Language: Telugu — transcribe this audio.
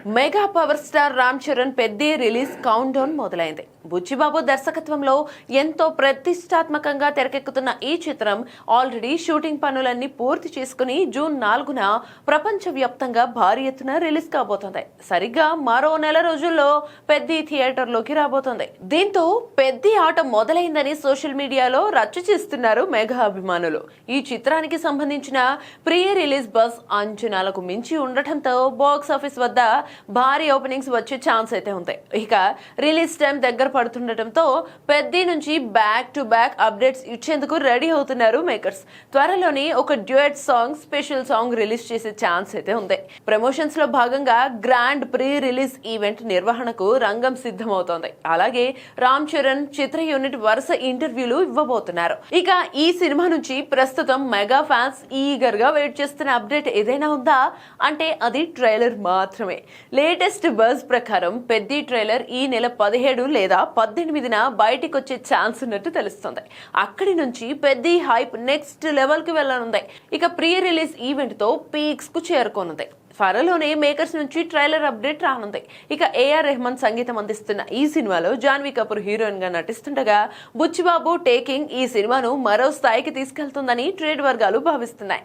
Mega power star Ram Charan Peddi release count down మొదలైంది. బుచ్చిబాబు దర్శకత్వంలో ఎంతో ప్రతిష్టాత్మకంగా తెరకెక్కుతున్న ఈ చిత్రం ఆల్రెడీ షూటింగ్ పనులన్నీ పూర్తి చేసుకుని జూన్ 4న ప్రపంచ వ్యాప్తంగా భారీ ఎత్తున రిలీజ్ కాబోతోంది. సరిగ్గా మరో నెల రోజుల్లో పెద్ది థియేటర్లోకి రాబోతోంది. దీంతో పెద్ది ఆట మొదలైందని సోషల్ మీడియాలో రచ్చ చేస్తున్నారు మెగా అభిమానులు. ఈ చిత్రానికి సంబంధించిన ప్రీ రిలీజ్ బస్ అంచనాలకు మించి ఉండటంతో బాక్స్ ఆఫీస్ వద్ద భారీ ఓపెనింగ్స్ వచ్చే ఛాన్స్ అయితే ఉంది. ఇక రిలీజ్ టైం దగ్గర పడుతుండటంతో పెద్ది నుంచి బ్యాక్ టు బ్యాక్ అప్డేట్స్ ఇచ్చేందుకు రెడీ అవుతున్నారు మేకర్స్. త్వరలోనే ఒక duet song, special song release చేసే ఛాన్స్ అయితే ఉంది. ప్రమోషన్స్ లో భాగంగా గ్రాండ్ ప్రీ రిలీజ్ ఈవెంట్ నిర్వహణకు రంగం సిద్ధమవుతోంది. అలాగే రామ్ చరణ్ చిత్ర యూనిట్ వరుస ఇంటర్వ్యూలు ఇవ్వబోతున్నారు. ఇక ఈ సినిమా నుంచి ప్రస్తుతం మెగా ఫ్యాన్స్ ఈగర్ గా వెయిట్ చేస్తున్న అప్డేట్ ఏదైనా ఉందా అంటే అది ట్రైలర్ మాత్రమే. లేటెస్ట్ బజ్ ప్రకారం పెద్ది ట్రైలర్ ఈ నెల 17 లేదా 18న బయటికి వచ్చే ఛాన్స్ ఉన్నట్టు తెలుస్తుంది. అక్కడి నుంచి పెద్ది హైప్ నెక్స్ట్ లెవెల్ కి వెళ్ళనుంది. ఇక ప్రీ రిలీజ్ ఈవెంట్ తో పీక్స్ కు చేరుకోనుంది. త్వరలోనే మేకర్స్ నుంచి ట్రైలర్ అప్డేట్ రానుంది. ఇక ఏఆర్ రెహమాన్ సంగీతం అందిస్తున్న ఈ సినిమాలో జాన్వీ కపూర్ హీరోయిన్ గా నటిస్తుండగా బుచ్చిబాబు టేకింగ్ ఈ సినిమాను మరో స్థాయికి తీసుకెళ్తుందని ట్రేడ్ వర్గాలు భావిస్తున్నాయి.